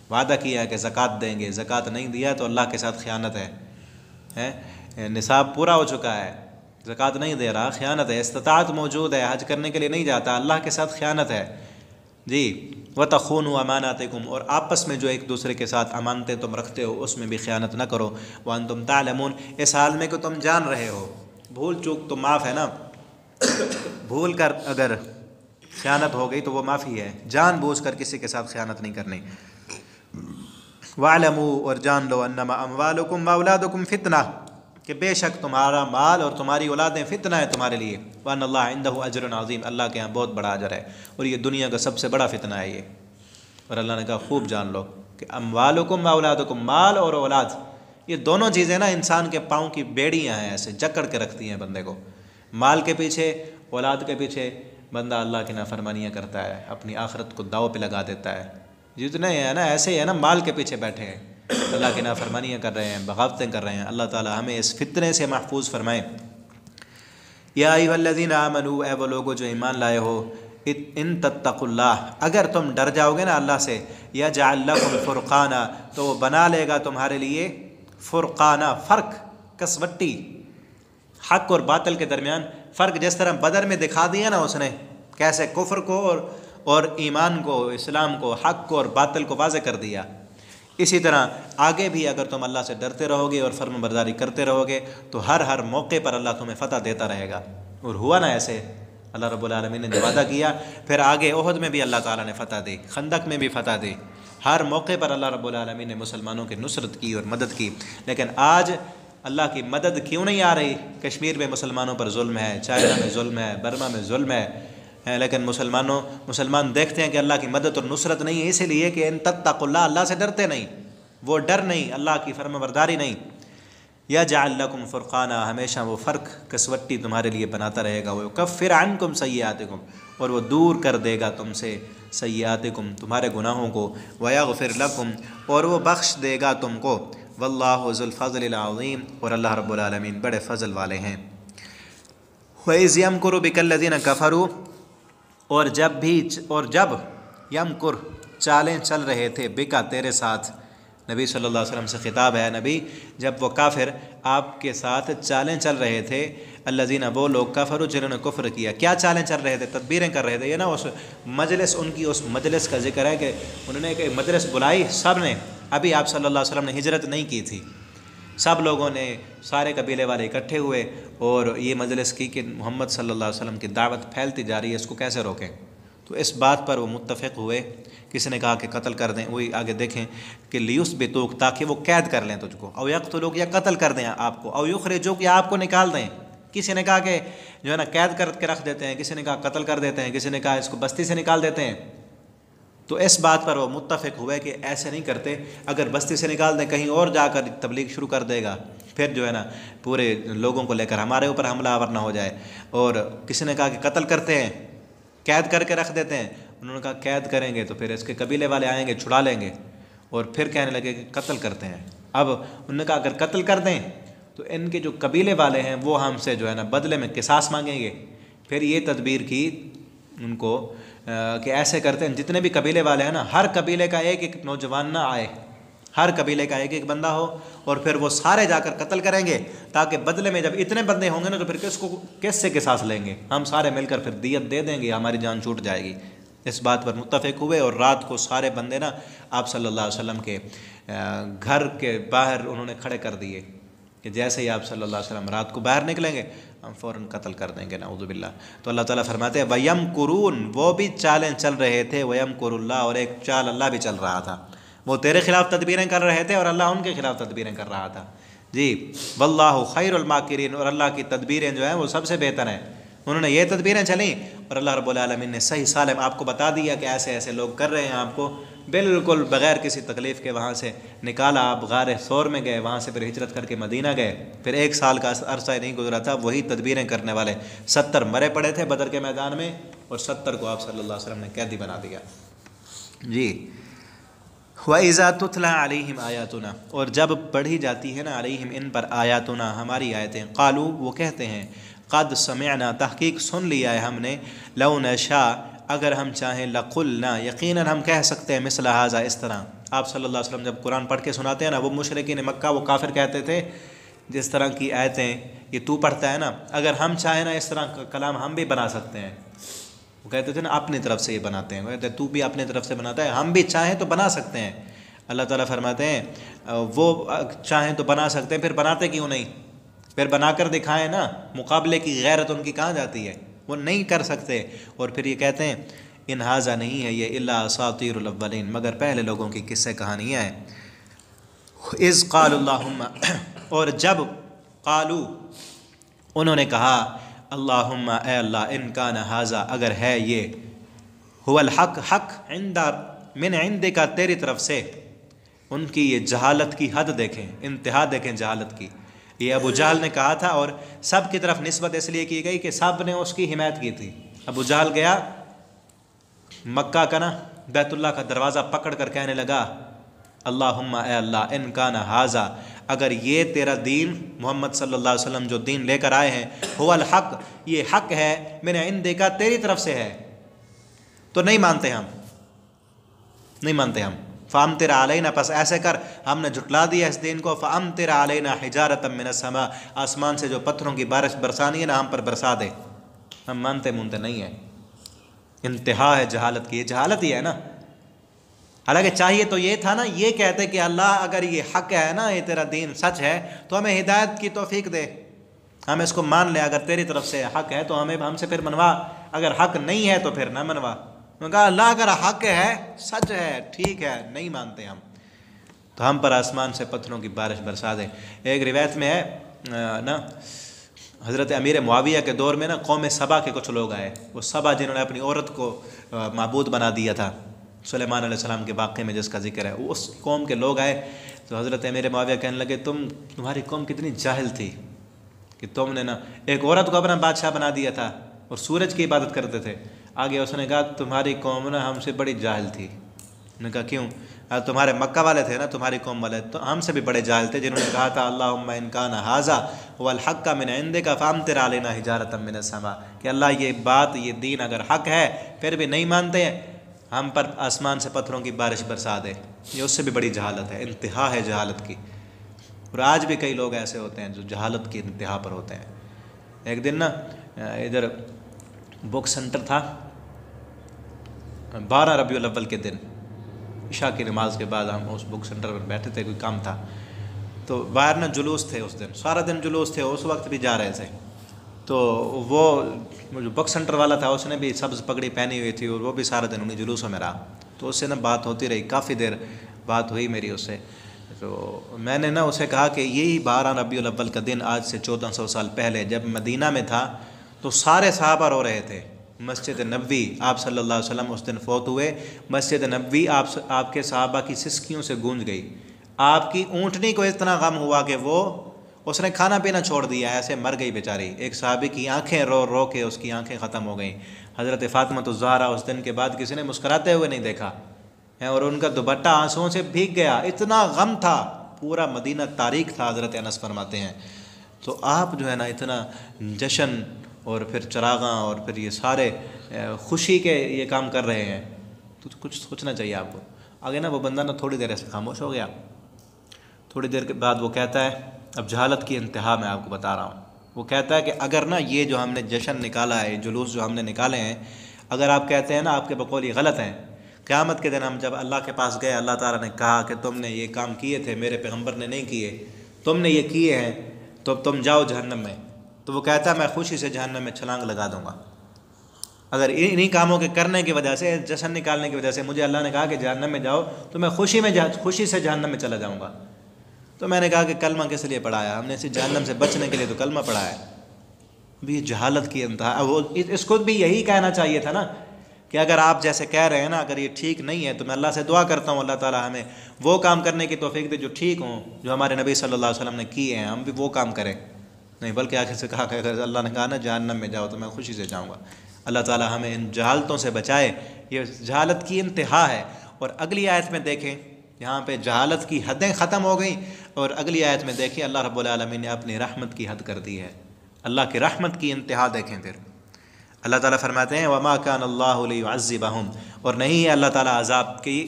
وعدہ کیا ہے کہ زکوٰۃ دیں گے، زکوٰۃ نہیں دیا تو اللہ کے ساتھ خیانت ہے۔ نصاب پورا ہو چکا ہے، زکوٰۃ نہیں دے رہا، خیانت ہے۔ استطاعت موجود ہے، حج کرنے کے لیے نہیں جاتا، اللہ کے ساتھ خیانت ہے جی۔ وَتَخُونُوا أَمَانَاتِكُمْ، اور آپس میں جو ایک دوسرے کے ساتھ امانتیں تم رکھتے ہو اس میں بھی خیانت نہ کرو۔ وَأَنْتُمْ تَعْلَمُونَ، اس حال میں کہ تم جان رہے ہو، بھول چوک تو معاف ہے نا، بھول کر اگر خیانت ہو گئی تو وہ معافی ہے، جان بوجھ کر کسی کے ساتھ خیانت نہیں کرنی۔ وَاعْلَمُوا، اور جان لو، أَنَّمَا أَمْوَالُكُمْ وَأَوْلَادُكُمْ فِتْنَةٌ، کہ بے شک تمہارا مال اور تمہاری اولادیں فتنہ ہے تمہارے لیے۔ وَأَنَّ اللَّهَ عِنْدَهُ أَجْرٌ عَظِيمٌ، اللہ کے ہاں بہت بڑا اجر ہے، اور یہ دنیا کا سب سے بڑا فتنہ ہے یہ۔ اور اللہ نے کہا خوب جان لو کہ اموالکم و اولادکم، مال اور اولاد، یہ دونوں چیزیں نا انسان کے پاؤں کی بیڑیاں ہیں، ایسے جکڑ کے رکھتی ہیں بندے کو۔ مال کے پیچھے، اولاد کے پیچھے بندہ اللہ کی نافرمانیاں کرتا ہے، اپنی آخرت کو داؤ پہ لگا دیتا ہے۔ جتنے ہیں نا ایسے ہی ہے نا، مال کے پیچھے بیٹھے ہیں، اللہ کی نافرمانیاں کر رہے ہیں، بغاوتیں کر رہے ہیں۔ اللہ تعالی ہمیں اس فتنے سے محفوظ فرمائے۔ یا ایھا الذین آمنوا، اے وہ لوگو جو ایمان لائے ہو، ان تتقوا اللہ، اگر تم ڈر جاؤ گے نا اللہ سے، یجعل لکم فرقانا، تو وہ بنا لے گا تمہارے لیے فرقانا، فرق، کسوٹی، حق اور باطل کے درمیان فرق۔ جس طرح بدر میں دکھا دیا نا اس نے کیسے کفر کو اور ایمان کو، اسلام کو، حق کو اور باطل کو واضح کر دیا، اسی طرح آگے بھی اگر تم اللہ سے ڈرتے رہو گے اور فرمان برداری کرتے رہو گے تو ہر موقع پر اللہ تمہیں فتح دیتا رہے گا۔ اور ہوا نا ایسے، اللہ رب العالمین نے جو وعدہ کیا، پھر آگے احد میں بھی اللہ تعالیٰ نے فتح دی، خندق میں بھی فتح دی، ہر موقع پر اللہ رب العالمین نے مسلمانوں کی نصرت کی اور مدد کی۔ لیکن آج اللہ کی مدد کیوں نہیں آ رہی؟ کشمیر میں مسلمانوں پر ظلم ہے، چائنا میں ظلم ہے، برما میں ظلم ہے، لیکن مسلمان دیکھتے ہیں کہ اللہ کی مدد اور نصرت نہیں ہے، اسی لیے کہ ان تتقوا اللہ، اللہ سے ڈرتے نہیں، وہ ڈر نہیں، اللہ کی فرما برداری نہیں۔ یجعل لکم فرقانا، ہمیشہ وہ فرق، کسوٹی تمہارے لیے بناتا رہے گا۔ ویکفر عنکم سیئاتکم، اور وہ دور کر دے گا تم سے سیئاتکم، تمہارے گناہوں کو۔ ویغفر لکم، اور وہ بخش دے گا تم کو۔ واللہ ذو الفضل العظیم، اور اللہ رب العالمین بڑے فضل والے ہیں۔ وَإِذْ يَمْكُرُ بِكَ الَّذِينَ كَفَرُوا، اور جب یمکر چالیں چل رہے تھے، بکا تیرے ساتھ، نبی صلی اللہ علیہ وسلم سے خطاب ہے، نبی جب وہ کافر آپ کے ساتھ چالیں چل رہے تھے، الذین، وہ لوگ، کفروا جنہوں نے کفر کیا، کیا چالیں چل رہے تھے؟ تدبیریں کر رہے تھے۔ یہ نا اس مجلس، ان کی اس مجلس کا ذکر ہے کہ انہوں نے ایک مجلس بلائی، سب نے، ابھی آپ صلی اللہ علیہ وسلم نے ہجرت نہیں کی تھی، سب لوگوں نے، سارے قبیلے والے اکٹھے ہوئے اور یہ مجلس کی کہ محمد صلی اللہ علیہ وسلم کی دعوت پھیلتی جا رہی ہے، اس کو کیسے روکیں؟ تو اس بات پر وہ متفق ہوئے، کسی نے کہا کہ قتل کر دیں، وہی آگے دیکھیں کہ لیثبتوک، تاکہ وہ قید کر لیں تجھ کو، او یقتلوک، یا قتل کر دیں آپ کو، او یخرجوک، یا آپ کو نکال دیں۔ کسی نے کہا کہ جو ہے نا قید کر کے رکھ دیتے ہیں، کسی نے کہا قتل کر دیتے ہیں، کسی نے کہا اس کو بستی سے نکال دیتے ہیں۔ تو اس بات پر وہ متفق ہوئے کہ ایسے نہیں کرتے، اگر بستی سے نکال دیں کہیں اور جا کر تبلیغ شروع کر دے گا، پھر جو ہے نا پورے لوگوں کو لے کر ہمارے اوپر حملہ آور نہ ہو جائے۔ اور کسی نے کہا کہ قتل کرتے ہیں، قید کر کے رکھ دیتے ہیں، انہوں نے کہا قید کریں گے تو پھر اس کے قبیلے والے آئیں گے چھڑا لیں گے، اور پھر کہنے لگے کہ قتل کرتے ہیں۔ اب انہوں نے کہا اگر قتل کر دیں تو ان کے جو قبیلے والے ہیں وہ ہم سے جو ہے نا بدلے میں قصاص مانگیں گے۔ پھر یہ تدبیر کی ان کو کہ ایسے کرتے ہیں، جتنے بھی قبیلے والے ہیں نا، ہر قبیلے کا ایک نوجوان نہ آئے، ہر قبیلے کا ایک بندہ ہو، اور پھر وہ سارے جا کر قتل کریں گے، تاکہ بدلے میں جب اتنے بندے ہوں گے نا تو پھر کس سے قصاص لیں گے؟ ہم سارے مل کر پھر دیت دے دیں گے، ہماری جان چھوٹ جائے گی۔ اس بات پر متفق ہوئے، اور رات کو سارے بندے نا آپ صلی اللہ علیہ وسلم کے گھر کے باہر انہوں نے کھڑے کر دیے کہ جیسے ہی آپ صلی اللہ علیہ وسلم رات کو باہر نکلیں گے ہم فوراً قتل کر دیں گے، نعوذ باللہ۔ تو اللہ تعالیٰ فرماتے ہیں وَيَمْكُرُونَ، وہ بھی چالیں چل رہے تھے، وَيَمْكُرُ اللَّهُ، اور ایک چال اللہ بھی چل رہا تھا۔ وہ تیرے خلاف تدبیریں کر رہے تھے اور اللہ ان کے خلاف تدبیریں کر رہا تھا جی۔ وَاللَّهُ خَيْرُ الْمَاكِرِينَ، اور اللہ کی تدبیریں جو ہیں وہ سب سے بہتر ہیں۔ انہوں نے یہ تدبیریں چلیں اور اللہ رب العالمین نے صحیح سالم آپ کو بتا دیا کہ ایسے ایسے لوگ کر رہے ہیں، آپ کو بالکل بغیر کسی تکلیف کے وہاں سے نکالا، آپ غار ثور میں گئے، وہاں سے پھر ہجرت کر کے مدینہ گئے، پھر 1 سال کا عرصہ نہیں گزرا تھا، وہی تدبیریں کرنے والے 70 مرے پڑے تھے بدر کے میدان میں، اور 70 کو آپ صلی اللہ علیہ وسلم نے قیدی بنا دیا جی۔ وَإِذَا تُتْلَى عَلَيْهِمْ آيَاتُنَا، اور جب پڑھی جاتی ہے نا علیہم ان پر آیاتنا ہماری آیتیں، قالوا وہ کہتے ہیں قد سمعنا تحقیق سن لیا ہے ہم نے، لو نشاء اگر ہم چاہیں، لقلنا یقیناً ہم کہہ سکتے ہیں، مثل ھذا اس طرح۔ آپ صلی اللہ علیہ وسلم جب قرآن پڑھ کے سناتے ہیں نا، وہ مشرکین مکہ وہ کافر کہتے تھے جس طرح کی آیتیں یہ تو پڑھتا ہے نا، اگر ہم چاہیں نا اس طرح کا کلام ہم بھی بنا سکتے ہیں۔ وہ کہتے تھے نا اپنی طرف سے یہ بناتے ہیں، وہ کہتے ہیں تو بھی اپنی طرف سے بناتا ہے، ہم بھی چاہیں تو بنا سکتے ہیں۔ اللہ تعالیٰ فرماتے ہیں وہ چاہیں تو بنا سکتے ہیں، پھر بناتے کیوں نہیں؟ پھر بنا کر دکھائیں نا، مقابلے کی غیرت ان کی کہاں جاتی ہے؟ وہ نہیں کر سکتے۔ اور پھر یہ کہتے ہیں ان ھذا نہیں ہے یہ الا اساطیر الاولین، مگر پہلے لوگوں کی قصے کہانیاں ہیں۔ اذ قال اللہم، اور جب قالو انہوں نے کہا، اللہم اے اللہ، ان کان ھذا اگر ہے یہ، هو الحق حق، عند من عندک تیری طرف سے۔ ان کی یہ جہالت کی حد دیکھیں، انتہا دیکھیں جہالت کی۔ یہ ابو جہل نے کہا تھا، اور سب کی طرف نسبت اس لیے کی گئی کہ سب نے اس کی حمایت کی تھی۔ ابو جہل گیا مکہ کا نا بیت اللہ کا دروازہ پکڑ کر کہنے لگا، اللہم اے اللہ، ان کان ھذا اگر یہ تیرا دین محمد صلی اللہ علیہ وسلم جو دین لے کر آئے ہیں، هو الحق یہ حق ہے، من عندک تیری طرف سے ہے، تو نہیں مانتے ہم، نہیں مانتے ہم۔ فَأَمْطِرْ عَلَيْنَا، پس ایسے کر ہم نے جھٹلا دیا اس دین کو، فَأَمْطِرْ عَلَيْنَا حِجَارَةً مِّنَ السَّمَاءِ، آسمان سے جو پتھروں کی بارش برسانی ہے نا، ہم پر برسا دے۔ ہم مانتے مونتے نہیں ہیں۔ انتہا ہے جہالت کی، یہ جہالت ہی ہے نا۔ حالانکہ چاہیے تو یہ تھا نا، یہ کہتے کہ اللہ اگر یہ حق ہے نا، یہ تیرا دین سچ ہے تو ہمیں ہدایت کی توفیق دے، ہم اس کو مان لیں، اگر تیری طرف سے حق ہے تو ہم سے پھر منوا، اگر حق نہیں ہے تو پھر نہ منوا۔ انہوں نے کہا اللہ اگر حق ہے، سچ ہے، ٹھیک ہے، نہیں مانتے ہم، تو ہم پر آسمان سے پتھروں کی بارش برسا دیں۔ ایک روایت میں ہے نا، حضرت امیر معاویہ کے دور میں نا قوم سبا کے کچھ لوگ آئے، وہ سبا جنہوں نے اپنی عورت کو معبود بنا دیا تھا، سلیمان علیہ السلام کے واقعے میں جس کا ذکر ہے، اس قوم کے لوگ آئے تو حضرت امیر معاویہ کہنے لگے تمہاری قوم کتنی جاہل تھی کہ تم نے نا ایک عورت کو اپنا بادشاہ بنا دیا تھا اور سورج کی عبادت کرتے تھے۔ آگے اس نے کہا تمہاری قوم نا ہم سے بڑی جاہل تھی۔ انہوں نے کہا کیوں؟ تمہارے مکہ والے تھے نا، تمہاری قوم والے تو ہم سے بھی بڑے جاہل تھے، جنہوں نے کہا تھا اللہم ان کان ھذا هو الحق من عندک فامطر علینا حجارۃ من السماء، کہ اللہ یہ بات، یہ دین اگر حق ہے پھر بھی نہیں مانتے ہیں، ہم پر آسمان سے پتھروں کی بارش برسا دے۔ یہ اس سے بھی بڑی جہالت ہے، انتہا ہے جہالت کی۔ اور آج بھی کئی لوگ ایسے ہوتے ہیں جو جہالت کی انتہا پر ہوتے ہیں۔ ایک دن نا ادھر بک سینٹر تھا، 12 ربیع الاول کے دن عشاء کی نماز کے بعد ہم اس بک سینٹر میں بیٹھے تھے، کوئی کام تھا تو باہر نا جلوس تھے، اس دن سارا دن جلوس تھے، اس وقت بھی جا رہے تھے۔ تو وہ جو بک سینٹر والا تھا اس نے بھی سبز پگڑی پہنی ہوئی تھی اور وہ بھی سارا دن انہیں جلوسوں میں رہا، تو اس سے نا بات ہوتی رہی، کافی دیر بات ہوئی میری اس سے۔ تو میں نے نا اسے کہا کہ یہی 12 ربیع الاول کا دن آج سے 1400 سال پہلے جب مدینہ میں تھا تو سارے صحابہ رو رہے تھے۔ مسجد نبوی، آپ صلی اللہ علیہ وسلم اس دن فوت ہوئے، مسجد نبوی آپ کے صحابہ کی سسکیوں سے گونج گئی۔ آپ کی اونٹنی کو اتنا غم ہوا کہ اس نے کھانا پینا چھوڑ دیا، ایسے مر گئی بیچاری۔ ایک صحابی کی آنکھیں رو رو کے اس کی آنکھیں ختم ہو گئیں۔ حضرت فاطمہ الزہرا اس دن کے بعد کسی نے مسکراتے ہوئے نہیں دیکھا، اور ان کا دوپٹہ آنسوؤں سے بھیگ گیا، اتنا غم تھا، پورا مدینہ تاریک تھا۔ حضرت انس فرماتے ہیں تو آپ جو ہے نا اتنا جشن اور پھر چراغاں اور پھر یہ سارے خوشی کے یہ کام کر رہے ہیں، تو کچھ سوچنا چاہیے آپ کو۔ آگے نا وہ بندہ نا تھوڑی دیر ایسے خاموش ہو گیا، تھوڑی دیر کے بعد وہ کہتا ہے، اب جہالت کی انتہا میں آپ کو بتا رہا ہوں، وہ کہتا ہے کہ اگر نا یہ جو ہم نے جشن نکالا ہے، جلوس جو ہم نے نکالے ہیں، اگر آپ کہتے ہیں نا آپ کے بقول یہ غلط ہیں، قیامت کے دن ہم جب اللہ کے پاس گئے، اللہ تعالیٰ نے کہا کہ تم نے یہ کام کیے تھے، میرے پیغمبر نے نہیں کیے، تم نے یہ کیے ہیں، تو تم جاؤ جہنم میں، تو وہ کہتا ہے میں خوشی سے جہنم میں چھلانگ لگا دوں گا۔ اگر انہی کاموں کے کرنے کی وجہ سے، جشن نکالنے کی وجہ سے مجھے اللہ نے کہا کہ جہنم میں جاؤ تو میں خوشی سے جہنم میں چلا جاؤں گا۔ تو میں نے کہا کہ کلمہ کس لیے پڑھایا؟ ہم نے اسے جہنم سے بچنے کے لیے تو کلمہ پڑھایا ہے۔ اب یہ جہالت کی انتہا، وہ اس کو بھی یہی کہنا چاہیے تھا نا کہ اگر آپ جیسے کہہ رہے ہیں نا، اگر یہ ٹھیک نہیں ہے تو میں اللہ سے دعا کرتا ہوں اللہ تعالیٰ ہمیں وہ کام کرنے کی توفیق دے جو ٹھیک ہوں، جو ہمارے نبی صلی اللہ علیہ وسلم نے کیے ہیں، ہم بھی وہ کام کریں۔ نہیں، بلکہ آخر سے کہا کہ اگر اللہ نے کہا نا جہنم میں جاؤ تو میں خوشی سے جاؤں گا۔ اللہ تعالیٰ ہمیں ان جہالتوں سے بچائے۔ یہ جہالت کی انتہا ہے۔ اور اگلی آیت میں دیکھیں، یہاں پہ جہالت کی حدیں ختم ہو گئیں، اور اگلی آیت میں دیکھیں اللہ رب العالمین نے اپنی رحمت کی حد کر دی ہے۔ اللہ کی رحمت کی انتہا دیکھیں پھر اللہ تعالیٰ فرماتے ہیں وما کان اللہ لیعذبہم، اور نہیں ہے اللہ تعالیٰ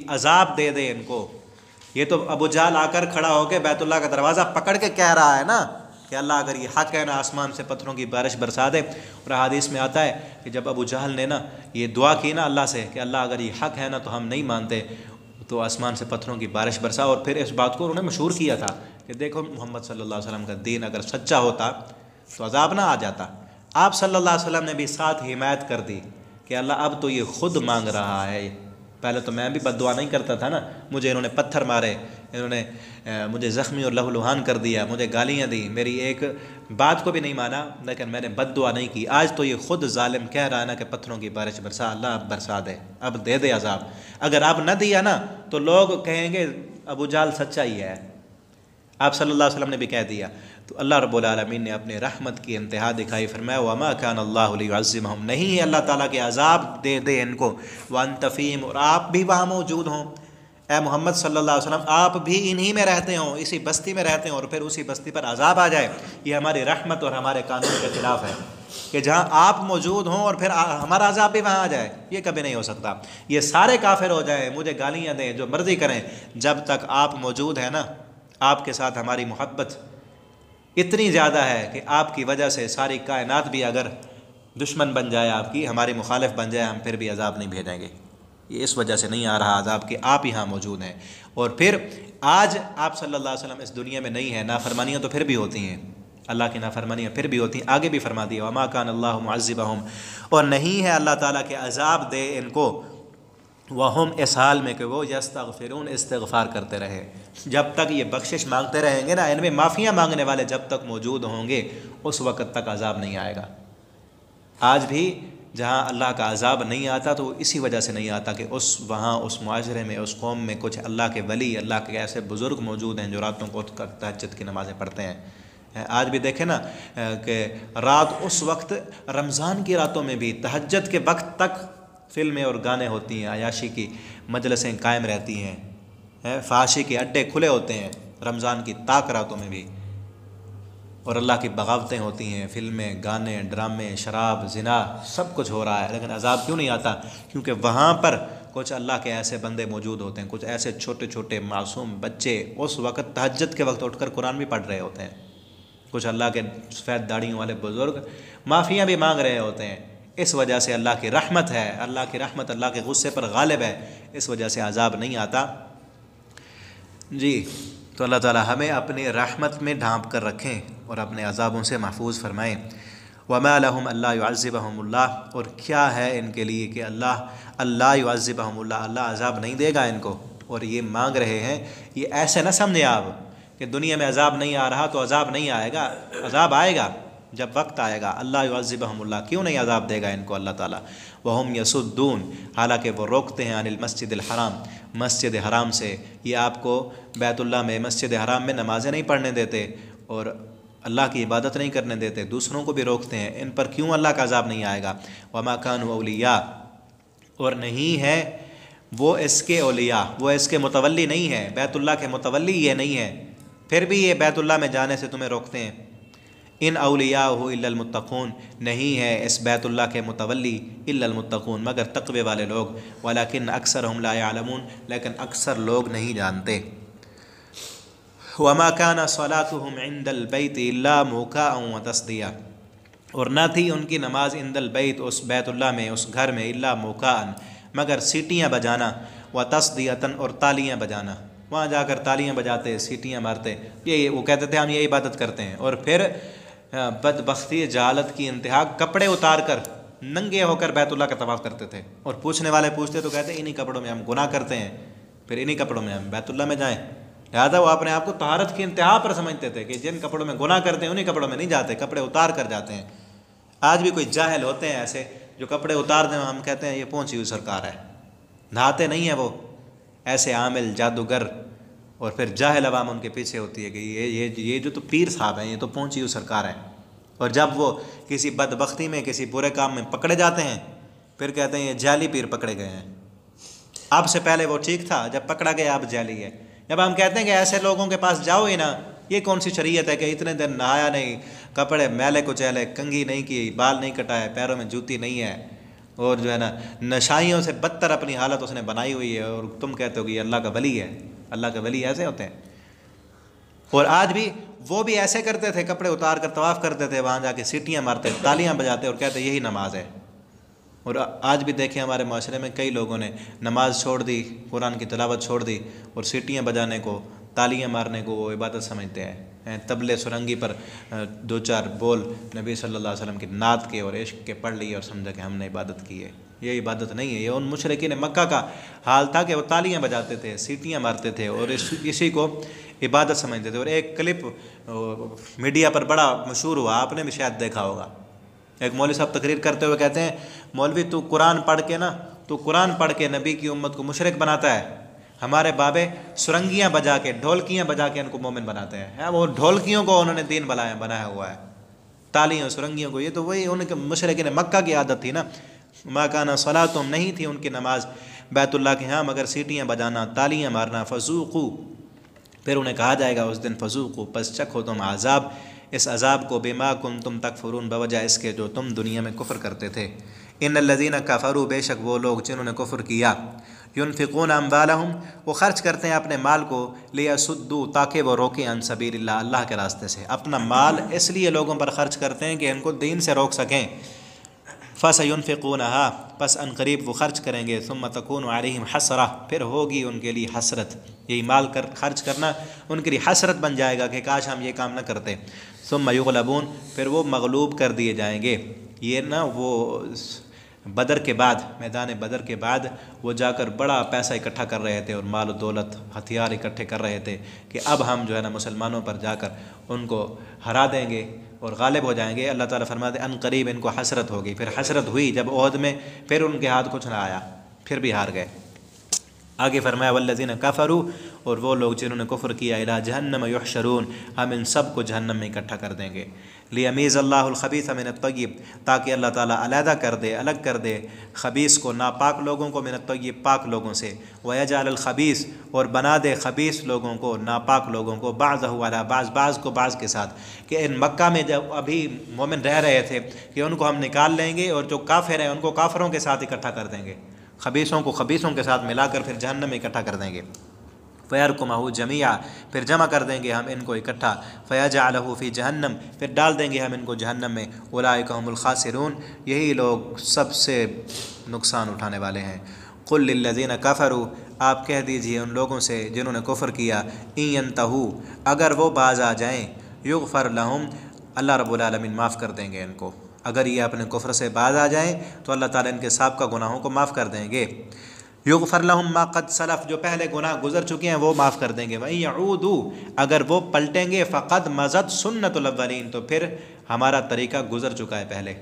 عذاب دے دے ان کو۔ یہ تو ابو جہل آ کر کھڑا ہو کے بیت اللہ کا دروازہ پکڑ کے کہہ رہا ہے نا کہ اللہ اگر یہ حق ہے نا آسمان سے پتھروں کی بارش برسا دے۔ اور حدیث میں آتا ہے کہ جب ابو جہل نے نا یہ دعا کی نا اللہ سے کہ اللہ اگر یہ حق ہے نا تو ہم نہیں مانتے، تو آسمان سے پتھروں کی بارش برسا۔ اور پھر اس بات کو انہوں نے مشہور کیا تھا کہ دیکھو محمد صلی اللہ علیہ وسلم کا دین اگر سچا ہوتا تو عذاب نہ آ جاتا۔ آپ صلی اللہ علیہ وسلم نے بھی ساتھ حمایت کر دی کہ اللہ اب تو یہ خود مانگ رہا ہے۔ پہلے تو میں بھی بد دعا نہیں کرتا تھا نا، مجھے انہوں نے پتھر مارے، انہوں نے مجھے زخمی اور لہو لہان کر دیا، مجھے گالیاں دی، میری ایک بات کو بھی نہیں مانا، لیکن میں نے بد دعا نہیں کی۔ آج تو یہ خود ظالم کہہ رہا ہے نا کہ پتھروں کی بارش برسا، اللہ اب برسا دے، اب دے دے عذاب۔ اگر اب نہ دیا نا تو لوگ کہیں گے ابو جہل سچا ہی ہے۔ آپ صلی اللہ علیہ وسلم نے بھی کہہ دیا۔ تو اللہ رب العالمین نے اپنے رحمت کی انتہا دکھائی، فرمایا وما کان اللہ لیعذبہم، نہیں ہے اللہ تعالیٰ کے عذاب دے دے ان کو، وانت فیہم، اور آپ بھی وہاں موجود ہوں۔ اے محمد صلی اللہ علیہ وسلم آپ بھی انہی میں رہتے ہوں، اسی بستی میں رہتے ہوں، اور پھر اسی بستی پر عذاب آ جائے، یہ ہماری رحمت اور ہمارے قانون کے خلاف ہے کہ جہاں آپ موجود ہوں اور پھر ہمارا عذاب بھی وہاں آ جائے، یہ کبھی نہیں ہو سکتا۔ یہ سارے کافر ہو جائیں، مجھے گالیاں دیں، جو مرضی کریں، جب تک آپ موجود ہیں نا، آپ کے ساتھ ہماری محبت اتنی زیادہ ہے کہ آپ کی وجہ سے ساری کائنات بھی اگر دشمن بن جائے، آپ کی ہماری مخالف بن جائے، ہم پھر بھی عذاب نہیں بھیجیں گے۔ یہ اس وجہ سے نہیں آ رہا عذاب کہ آپ یہاں موجود ہیں۔ اور پھر آج آپ صلی اللہ علیہ وسلم اس دنیا میں نہیں ہیں، نافرمانیاں تو پھر بھی ہوتی ہیں، اللہ کی نافرمانیاں پھر بھی ہوتی ہیں۔ آگے بھی فرما دیا وما کان اللہ معذبہم، اور نہیں ہے اللہ تعالیٰ کے عذاب دے ان کو، وہم، اس حال میں کہ وہ یستغفرون، استغفار کرتے رہے۔ جب تک یہ بخشش مانگتے رہیں گے نا، ان میں معافیاں مانگنے والے جب تک موجود ہوں گے اس وقت تک عذاب نہیں آئے گا۔ آج بھی جہاں اللہ کا عذاب نہیں آتا تو اسی وجہ سے نہیں آتا کہ وہاں اس معاشرے میں، اس قوم میں کچھ اللہ کے ولی، اللہ کے ایسے بزرگ موجود ہیں جو راتوں کو اٹھ کر تہجد کی نمازیں پڑھتے ہیں۔ آج بھی دیکھیں نا کہ رات اس وقت، رمضان کی راتوں میں بھی تہجد کے وقت تک فلمیں اور گانے ہوتی ہیں، عیاشی کی مجلسیں قائم رہتی ہیں، فحاشی کے اڈے کھلے ہوتے ہیں رمضان کی تاک راتوں میں بھی، اور اللہ کی بغاوتیں ہوتی ہیں، فلمیں، گانے، ڈرامے، شراب، زنا، سب کچھ ہو رہا ہے، لیکن عذاب کیوں نہیں آتا؟ کیونکہ وہاں پر کچھ اللہ کے ایسے بندے موجود ہوتے ہیں، کچھ ایسے چھوٹے چھوٹے معصوم بچے اس وقت تہجد کے وقت اٹھ کر قرآن بھی پڑھ رہے ہوتے ہیں، کچھ اللہ کے سفید داڑھیوں والے بزرگ معافیاں بھی مانگ رہے ہوتے ہیں۔ اس وجہ سے اللہ کی رحمت ہے، اللہ کی رحمت اللہ کے غصے پر غالب ہے، اس وجہ سے عذاب نہیں آتا۔ جی، تو اللہ تعالی ہمیں اپنی رحمت میں ڈھانپ کر رکھیں اور اپنے عذابوں سے محفوظ فرمائیں۔ وما لهم الا يعذبهم اللہ، اور کیا ہے ان کے لیے کہ اللہ يعذبهم اللہ، اللہ عذاب نہیں دے گا ان کو، اور یہ مانگ رہے ہیں۔ یہ ایسے نہ سمجھیں آپ کہ دنیا میں عذاب نہیں آ رہا تو عذاب نہیں آئے گا، عذاب آئے گا جب وقت آئے گا۔ اللہ يعذبهم اللہ، کیوں نہیں عذاب دے گا ان کو اللہ تعالیٰ؟ وهم يصدون، حالانکہ وہ روکتے ہیں عن المسجد الحرام، مسجد حرام سے۔ یہ آپ کو بیت اللہ میں، مسجد حرام میں نمازیں نہیں پڑھنے دیتے اور اللہ کی عبادت نہیں کرنے دیتے، دوسروں کو بھی روکتے ہیں، ان پر کیوں اللہ کا عذاب نہیں آئے گا؟ وما كانوا اولیاء، اور نہیں ہے وہ اس کے اولیاء، وہ اس کے متولی نہیں ہے، بیت اللہ کے متولی یہ نہیں ہے، پھر بھی یہ بیت اللہ میں جانے سے تمہیں روکتے ہیں۔ ان اولیاءہ الا المتقون، نہیں ہے اس بیت اللہ کے متولی الا المتقون مگر تقوی والے لوگ، ولکن اکثرهم لا يعلمون، لیکن اکثر لوگ نہیں جانتے۔ وما كان صلاتهم عند البيت الا مكاء وتصديا، اور نہ تھی ان کی نماز عند البيت، اس بیت اللہ میں، اس گھر میں، الا مكاء مگر سیٹیاں بجانا، وتصديا اور تالیاں بجانا، وہاں جا کر تالیاں بجاتے، سیٹیاں مارتے، یہ وہ کہتے تھے ہم یہ عبادت کرتے ہیں، اور پھر بدبختی جہالت کی انتہا، کپڑے اتار کر ننگے ہو کر بیت اللہ کا طواف کرتے تھے، اور پوچھنے والے پوچھتے تو کہتے انہی کپڑوں میں ہم گناہ کرتے ہیں، پھر انہی کپڑوں میں ہم بیت اللہ میں جائیں۔ لہٰذا وہ اپنے آپ کو طہارت کی انتہا پر سمجھتے تھے کہ جن کپڑوں میں گناہ کرتے ہیں انہی کپڑوں میں نہیں جاتے، کپڑے اتار کر جاتے ہیں۔ آج بھی کوئی جاہل ہوتے ہیں ایسے جو کپڑے اتار دیں، ہم کہتے ہیں یہ پہنچی ہوئی سرکار ہے، نہاتے نہیں ہیں وہ، ایسے عامل جادوگر، اور پھر جاہل عوام ان کے پیچھے ہوتی ہے کہ یہ جو تو پیر صاحب ہیں، یہ تو پہنچی ہوئی سرکار ہے۔ اور جب وہ کسی بدبختی میں کسی برے کام میں پکڑے جاتے ہیں، پھر کہتے ہیں یہ جعلی پیر پکڑے گئے ہیں، اب سے پہلے وہ ٹھیک تھا، جب پکڑا گیا اب جعلی ہے۔ جب ہم کہتے ہیں کہ ایسے لوگوں کے پاس جاؤ ہی نا، یہ کون سی شریعت ہے کہ اتنے دن نہایا نہیں، کپڑے میلے کچیلے، کنگھی نہیں کی، بال نہیں کٹائے، پیروں میں جوتی نہیں ہے، اور جو ہے نا نشائیوں سے بدتر اپنی حالت اس نے بنائی ہوئی ہے، اور تم کہتے ہو کہ یہ اللہ کا ولی ہے۔ اللہ کے ولی ایسے ہوتے ہیں۔ اور آج بھی وہ بھی ایسے کرتے تھے، کپڑے اتار کر طواف کرتے تھے، وہاں جا کے سیٹیاں مارتے، تالیاں بجاتے اور کہتے یہی نماز ہے۔ اور آج بھی دیکھیں ہمارے معاشرے میں کئی لوگوں نے نماز چھوڑ دی، قرآن کی تلاوت چھوڑ دی، اور سیٹیاں بجانے کو، تالیاں مارنے کو وہ عبادت سمجھتے ہیں۔ طبلے سرنگی پر دو چار بول نبی صلی اللہ علیہ وسلم کی نعت کے اور عشق کے پڑھ لیے اور سمجھا کہ ہم نے عبادت کی ہے۔ یہ عبادت نہیں ہے، یہ ان مشرکین مکہ کا حال تھا کہ وہ تالیاں بجاتے تھے، سیٹیاں مارتے تھے اور اسی کو عبادت سمجھتے تھے۔ اور ایک کلپ میڈیا پر بڑا مشہور ہوا، آپ نے بھی شاید دیکھا ہوگا۔ ایک مولوی صاحب تقریر کرتے ہوئے کہتے ہیں، مولوی تو قرآن پڑھ کے نبی کی امت کو مشرک بناتا ہے، ہمارے بابے سرنگیاں بجا کے، ڈھولکیاں بجا کے ان کو مومن بناتے ہیں۔ وہ ڈھولکیوں کو انہوں نے دین بنایا ہوا ہے، تالیوں سرنگیوں کو، یہ تو وہی ان کے مشرکین مکہ کی عادت تھی نا۔ ما کان صلاتہم، نہیں تھی ان کی نماز بیت اللہ کے ہاں مگر سیٹیاں بجانا، تالیاں مارنا۔ فذوقوا، پھر انہیں کہا جائے گا اس دن فذوقوا، پس چکھو تم عذاب، اس عذاب کو، بما کنتم تکفرون، بوجہ اس کے جو تم دنیا میں کفر کرتے تھے۔ ان الذین کفروا، بے شک وہ لوگ جنہوں نے کفر کیا، ينفقون اموالہم، وہ خرچ کرتے ہیں اپنے مال کو، لیصدوا، تاکہ وہ روکیں عن سبیل اللہ، اللہ کے راستے سے، اپنا مال اس لیے لوگوں پر خرچ کرتے ہیں کہ ان کو دین سے روک سکیں۔ فَسَيُنْفِقُونَهَا، پس ان قریب وہ خرچ کریں گے، ثم تکون علیہم حسرہ، پھر ہوگی ان کے لیے حسرت، یہی مال خرچ کرنا ان کے لیے حسرت بن جائے گا کہ کاش ہم یہ کام نہ کرتے۔ ثم یغلبون، پھر وہ مغلوب کر دیے جائیں گے۔ یہ نا وہ بدر کے بعد، میدان بدر کے بعد وہ جا کر بڑا پیسہ اکٹھا کر رہے تھے اور مال و دولت، ہتھیار اکٹھے کر رہے تھے کہ اب ہم جو ہے نا مسلمانوں پر جا کر ان کو ہرا دیں گے اور غالب ہو جائیں گے۔ اللہ تعالیٰ فرماتے ہیں ان قریب ان کو حسرت ہوگی۔ پھر حسرت ہوئی جب احد میں، پھر ان کے ہاتھ کچھ نہ آیا، پھر بھی ہار گئے۔ آگے فرمایا والذین کفروا، اور وہ لوگ جنہوں نے کفر کیا، الی جہنم یحشرون، ہم ان سب کو جہنم میں اکٹھا کر دیں گے۔ لیمیز اللہ الخبیث من الطیب، تاکہ اللہ تعالیٰ علیحدہ کر دے، الگ کر دے خبیث کو، ناپاک لوگوں کو، من الطیب، پاک لوگوں سے، ویجعل الخبیث، اور بنا دے خبیث لوگوں کو، ناپاک لوگوں کو، بعضہ علی بعض، بعض کو بعض کے ساتھ، کہ ان مکہ میں جب ابھی مومن رہ رہے تھے کہ ان کو ہم نکال لیں گے اور جو کافر ہیں ان کو کافروں کے ساتھ اکٹھا کر دیں گے، خبیثوں کو خبیثوں کے ساتھ ملا کر پھر جہنم میں اکٹھا کر دیں گے۔ فَيَرْكُمَهُ جَمِيعًا، پھر جمع کر دیں گے ہم ان کو اکٹھا، فَيَجْعَلَهُ فِي جہنم، پھر ڈال دیں گے ہم ان کو جہنم میں، أُولَٰئِكَ هُمُ الْخَاسِرُونَ، یہی لوگ سب سے نقصان اٹھانے والے ہیں۔ قُلْ لِلَّذِينَ كَفَرُوا، آپ کہہ دیجئے ان لوگوں سے جنہوں نے کفر کیا، إِن يَنْتَهُوا، اگر وہ باز آ جائیں، يُغْفَرْ لَهُمْ، اللہ رب العالمین معاف کر دیں گے ان کو، اگر یہ اپنے کفر سے باز آ جائیں تو اللہ تعالیٰ ان کے سابقہ گناہوں کو معاف کر دیں گے۔ یغفر لہم ما قد سلف، جو پہلے گناہ گزر چکے ہیں وہ معاف کر دیں گے۔ وَإِن يَعُودُوا، اگر وہ پلٹیں گے، فقد مضت سنت الاولین، تو پھر ہمارا طریقہ گزر چکا ہے پہلے،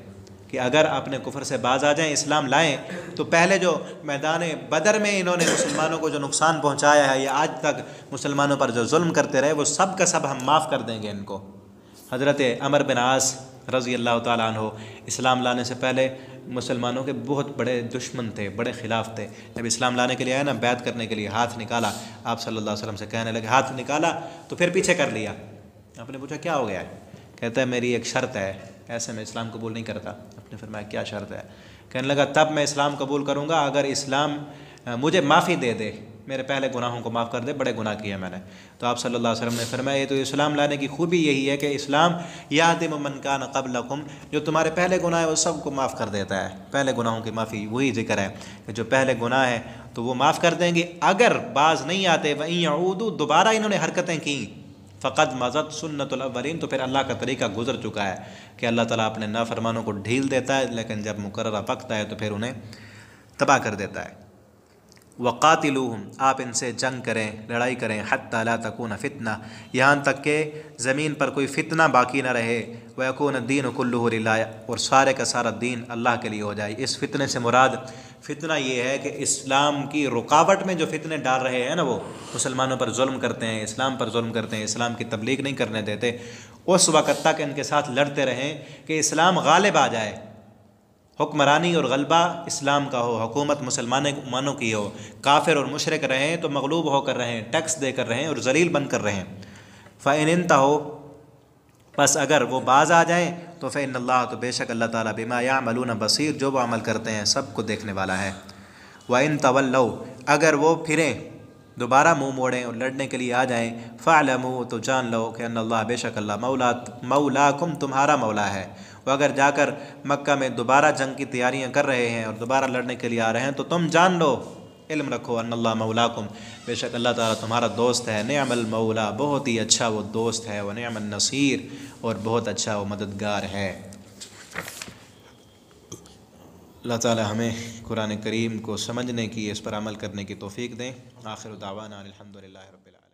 کہ اگر اپنے کفر سے باز آ جائیں، اسلام لائیں، تو پہلے جو میدان بدر میں انہوں نے مسلمانوں کو جو نقصان پہنچایا ہے، یا آج تک مسلمانوں پر جو ظلم کرتے رہے، وہ سب کا سب ہم معاف کر دیں گے ان کو۔ حضرت عمر بن عاص رضی اللہ تعالیٰ عنہ اسلام لانے سے پہلے مسلمانوں کے بہت بڑے دشمن تھے، بڑے خلاف تھے۔ جب اسلام لانے کے لیے آئے نا، بیعت کرنے کے لیے ہاتھ نکالا، آپ صلی اللہ علیہ وسلم سے کہنے لگے، ہاتھ نکالا تو پھر پیچھے کر لیا۔ آپ نے پوچھا کیا ہو گیا ہے؟ کہتا ہے میری ایک شرط ہے، ایسے میں اسلام قبول نہیں کرتا۔ آپ نے فرمایا کیا شرط ہے؟ کہنے لگا تب میں اسلام قبول کروں گا اگر اسلام مجھے معافی دے دے، میرے پہلے گناہوں کو معاف کر دے، بڑے گناہ کیے میں نے۔ تو آپ صلی اللہ علیہ وسلم نے فرمایا یہ تو اسلام لانے کی خوبی یہی ہے کہ اسلام یہدم من کان قبلکم، جو تمہارے پہلے گناہ ہے وہ سب کو معاف کر دیتا ہے۔ پہلے گناہوں کی معافی وہی ذکر ہے کہ جو پہلے گناہ ہے تو وہ معاف کر دیں گے، اگر باز نہیں آتے۔ وَإِن يَعُودُوا، دوبارہ انہوں نے حرکتیں کیں، فقط مضت سنت الاولین، تو پھر اللہ کا طریقہ گزر چکا ہے کہ اللہ تعالیٰ اپنے نافرمانوں کو ڈھیل دیتا ہے، لیکن جب مقررہ وقت آئے تو پھر انہیں تباہ کر دیتا ہے۔ وقاتلوہم، آپ ان سے جنگ کریں، لڑائی کریں، حتی لا تکون فتنہ، یہاں تک کہ زمین پر کوئی فتنہ باقی نہ رہے، ویکون الدین کلہ للہ، اور سارے کا سارا دین اللہ کے لیے ہو جائے۔ اس فتنے سے مراد فتنہ یہ ہے کہ اسلام کی رکاوٹ میں جو فتنے ڈال رہے ہیں نا، وہ مسلمانوں پر ظلم کرتے ہیں، اسلام پر ظلم کرتے ہیں، اسلام کی تبلیغ نہیں کرنے دیتے، اس وقت تک ان کے ساتھ لڑتے رہیں کہ اسلام غالب آ جائے، حکمرانی اور غلبہ اسلام کا ہو، حکومت مسلمانوں کی ہو، کافر اور مشرک رہیں تو مغلوب ہو کر رہیں، ٹیکس دے کر رہیں اور ذلیل بن کر رہیں۔ فَإِنِ انتہوا، پس اگر وہ باز آ جائیں تو فإن اللہ، تو بے شک اللہ تعالیٰ بما یعملون بصیر، جو وہ عمل کرتے ہیں سب کو دیکھنے والا ہے۔ وَإِن تَوَلَّوْا، اگر وہ پھریں، دوبارہ منہ موڑیں اور لڑنے کے لیے آ جائیں، فَاعْلَمُوا، تو جان لو کہ ان اللہ، بے شک اللہ، مولاکم، تمہارا مولا ہے۔ وہ اگر جا کر مکہ میں دوبارہ جنگ کی تیاریاں کر رہے ہیں اور دوبارہ لڑنے کے لیے آ رہے ہیں تو تم جان لو، علم رکھو، ان اللہ مولاکم، بے شک اللہ تعالیٰ تمہارا دوست ہے۔ نعم المولا، بہت ہی اچھا وہ دوست ہے، ونعم النصیر، اور بہت اچھا وہ مددگار ہے۔ اللہ تعالیٰ ہمیں قرآن کریم کو سمجھنے کی، اس پر عمل کرنے کی توفیق دیں۔ آخر دعوانا الحمدللہ رب العالمین۔